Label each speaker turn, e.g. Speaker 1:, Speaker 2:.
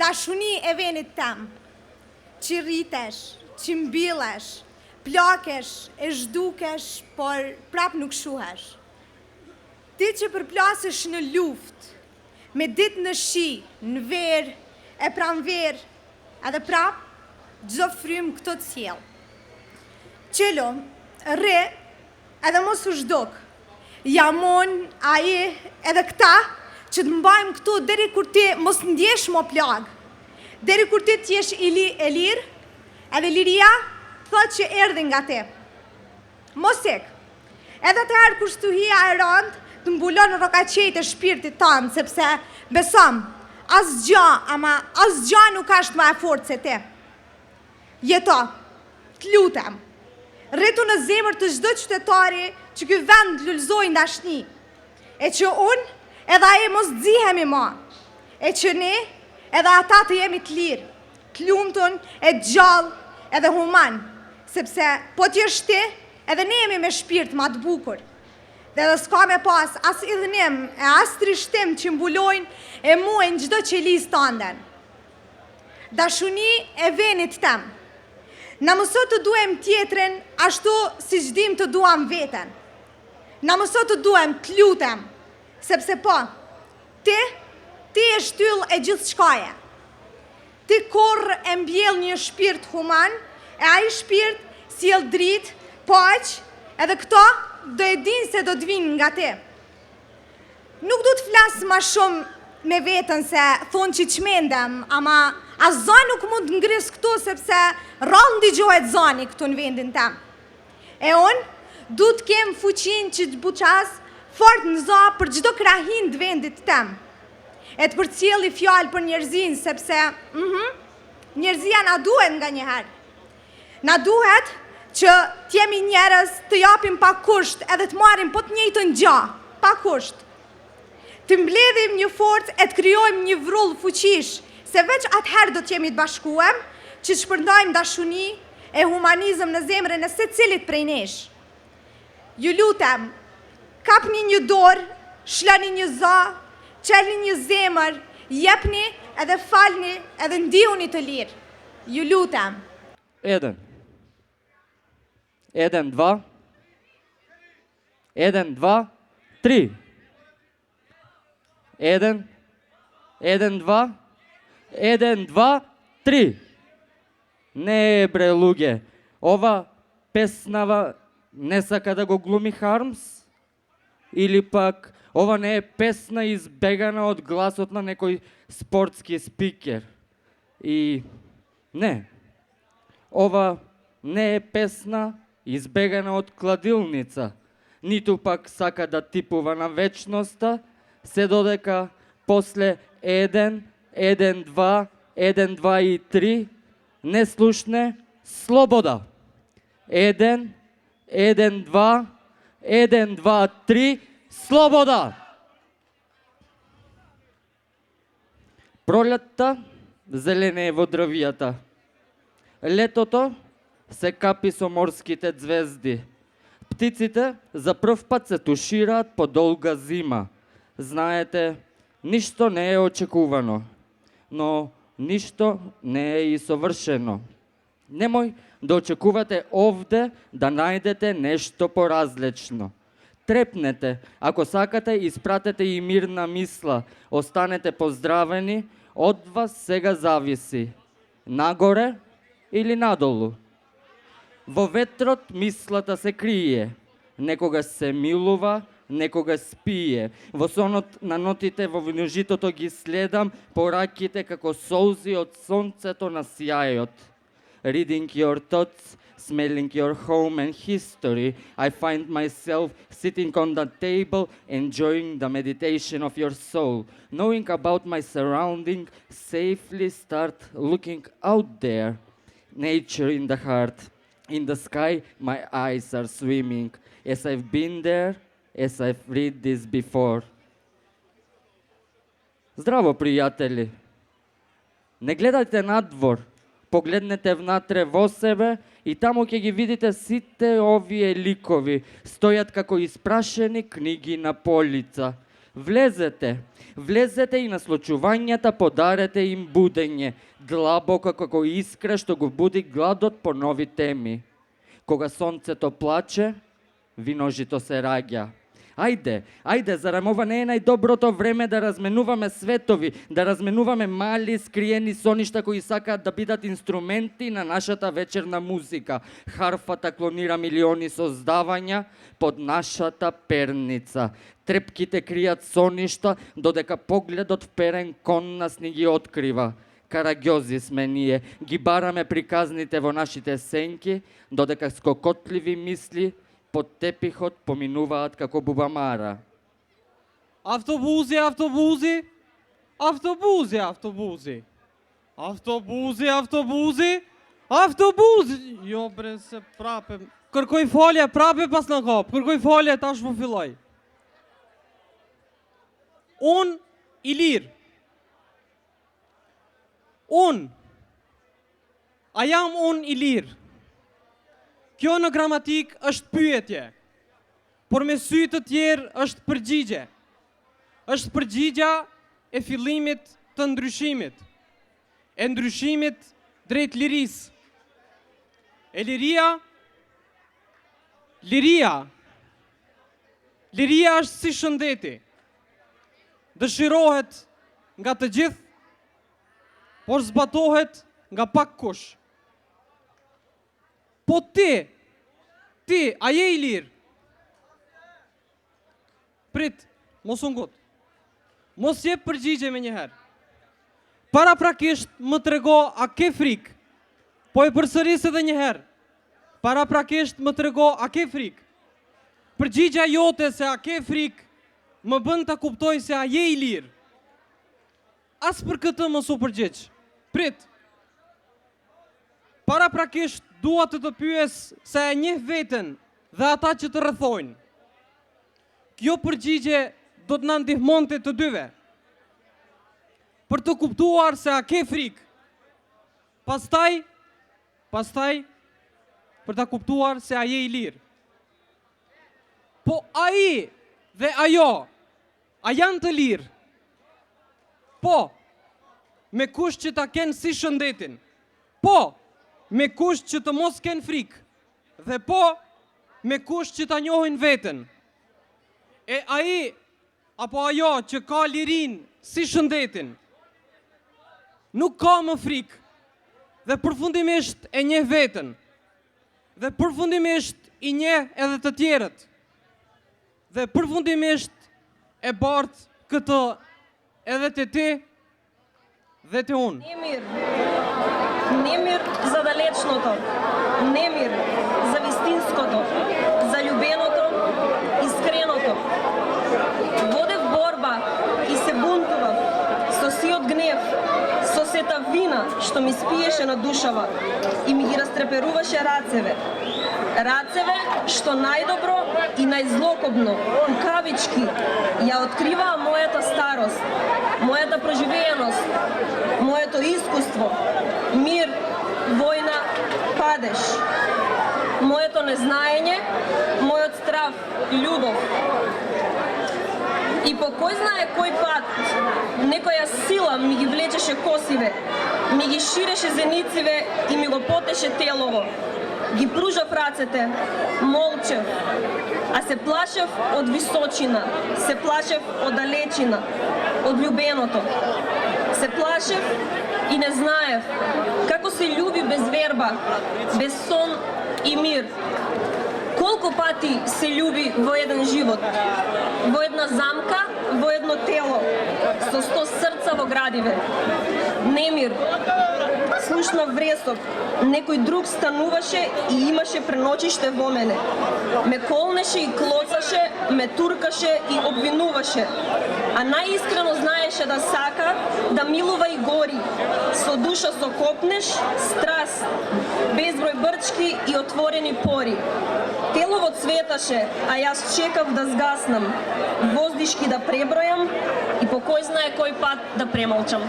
Speaker 1: dashuni e venit tem, që rritesh, që mbillesh, plakesh, e zhdukesh, por prap nuk shuhesh. Ti që përplasesh në luft, me ditë në shi, në verë, e pranverë, edhe prap, gjdo frym këto të sjell. Qelo, rre, edhe mos u zhduk. Jamon, aje, edhe këta, që të mbajmë këtu deri kur ti mos ndjesh mo plag. Deri kur ti t'jesh e lirë, edhe liria, thot që erdhi nga te. Mos ek. Edhe të herë kur shtuhia e rëndë, të mbulon në rokaqejt e shpirtit tanë, sepse besom, as gja nuk ashtë ma e fortë se te. Jeto, të lutem, rritu në zemër të çdo qytetari që ky vend lullzoj ndashni, e që unë edhe aje mos dzihemi ma, e që ne edhe ata të jemi të lirë, të lumtun, e gjallë, edhe human, sepse po t'jesh ti, edhe ne jemi me shpirt ma të bukur. Dhe dhe s'ka me pas as idhënim e as trishtim që mbulojnë e muajnë gjdo qelis të anden. Dashuni e venit tem. Na mëso të duhem tjetrin ashtu si gjdim të duam veten. Na mëso të duhem të lutem, sepse po, ti e shtyll e gjithë shkaje. Ti korrë e mbjell një shpirt human, e ai shpirt sjell dritë, paq, edhe këto do e din se do të vinë nga te. Nuk du të flasë ma shumë me vetën se thonë që qmendem, ama as zani nuk mund të ngris këtu sepse rrallë ndigjohet zani këtu në vendin tem. E unë du të kem fuqin që të buqas fort në za për gjdo krahin të vendit tem. E të përcjeli fjallë për njerëzin, sepse njerëzia na duhet nga njëherë. Na duhet që t'jemi njerëz të japim pa kusht edhe të marim po të njëjtën gjë, pa kusht. Të mbledhim një forcë e të krijojmë një vrull fuqish, se veç atëherë do t'jemi të bashkuem, që të shpërndajmë dashuni e humanizëm në zemrën e secilit prej nesh. Ju lutem, kapni një dorë, shlani një za, qelni një zemër, jepni edhe falni edhe ndihuni të lirë. Ju lutem.
Speaker 2: Jedan, dva. 1, 2, 3. 1, 2, 1, 2, 3. Не, бре, луѓе, ова песнава не сака да го глуми Хармс? Или пак ова не е песна избегана од гласот на некој спортски спикер? И не, ова не е песна избегана од кладилница, ниту пак сака да типува на вечноста, се додека после 1, 1, 2, 1, 2 и 3 не слушне слобода. 1, 1, 2, 1, 2, 3, слобода! Пролетта зеленее во дрвијата. Летото се капи со морските звезди. Птиците за прв пат се тушираат по долга зима. Знаете, ништо не е очекувано, но ништо не е и совршено. Немој да очекувате овде да најдете нешто поразлично. Трепнете, ако сакате испратете и мирна мисла, останете поздравени, од вас сега зависи. Нагоре или надолу? Во ветрот мислата се крие, некогаш се милува, некогаш спие. Во сонот на нотите во ножитото ги следам пораките како солзи од сонцето на сјајот. Reading your thoughts, smelling your home and history, I find myself sitting on the table, enjoying the meditation of your soul. Knowing about my surrounding, safely start looking out there. Nature in the heart. In the sky, my eyes are swimming. As I've been there, as I've read this before. Здраво, пријатели! Не гледајте надвор, погледнете внатре во себе и таму ќе ги видите сите овие ликови, стојат како испрашени книги на полица. Влезете и на случувањата подарете им будење, длабоко како искра што го буди гладот по нови теми. Кога сонцето плаче, виножито се раѓа. Ајде, зарем ова не е најдоброто време да разменуваме светови, да разменуваме мали, скриени соништа кои сакаат да бидат инструменти на нашата вечерна музика. Харфата клонира милиони создавања под нашата перница. Трепките кријат соништа, додека погледот вперен кон нас ни ги открива. Караѓози сме ние, ги бараме приказните во нашите сенки, додека скокотливи мисли под тепихот поминуваат како бубамара.
Speaker 3: Автобузи, автобузи, автобузи, автобузи, автобузи, автобузи, автобузи. Jo bre se prape. Kërkoj falje, prape pas në kap. Kërkoj falje, tash po filloj. Unë i lirë. Unë. A jam unë i lirë. Kjo në gramatik është pyetje, por me sy të tjerë është përgjigje. Është përgjigja e fillimit të ndryshimit, e ndryshimit drejt lirisë. E liria është si shëndeti. Dëshirohet nga të gjithë, por zbatohet nga pak kush. Po ti, a je i lirë? Prit, mos unë gut. Mos je përgjigje me njëherë. Paraprakisht më trego a ke frikë. Po e përsëris edhe njëherë. Paraprakisht më trego a ke frikë. Përgjigja jote se a ke frikë më bën të kuptoj se a je i lirë. As për këtë mos u përgjigj. Prit. Paraprakisht dua të pyes se e njeh veten dhe ata që të rrethojnë. Kjo përgjigje do të na ndihmonte të dyve për të kuptuar se a ke frikë. Pastaj për ta kuptuar se a je i lirë. Po ai dhe ajo, a janë të lirë? Po, me kush që ta kenë si shëndetin. Po, me kush që të mos kenë frikë. Dhe po, me kush që ta njohin veten. E ai apo ajo që ka lirin si shëndetin, nuk ka më frikë. Dhe përfundimisht e njeh veten. Dhe përfundimisht i njeh edhe të tjerët. Dhe përfundimisht e bart këtë edhe të ti dhe të unë.
Speaker 4: Немир за далечното, немир за вистинското, за љубеното, искреното. Водев борба и се бунтував со сиот гнев, со сета вина што ми спиеше на душава и ми ги растреперуваше рацеве. Рацеве што најдобро и најзлокобно, кукавички, ја откриваа мојата старост, мојата проживееност, моето искуство, мир, војна, падеж, моето незнаење, мојот страв, љубов. И по кој знае кој пат, некоја сила ми ги влечеше косиве, ми ги ширеше зенициве и ми го потеше телово. Ги пружав рацете, молчев, а се плашев од височина, се плашев од далечина, од љубеното. Се плашев и не знаев како се љуби без верба, без сон и мир. Колку пати се љуби во еден живот, во една замка, во едно тело, со 100 срца во градиве. Немир, слушна вресов, некој друг стануваше и имаше преночиште во мене. Ме колнеше и клоцаше, ме туркаше и обвинуваше. А најискрено знаеше да сака, да милува и гори. Со душа со копнеш, страст, безброј брчки и отворени пори. Телово цветаше, а јас чекав да згаснам, воздишки да пребројам и по кој знае кој пат да премолчам.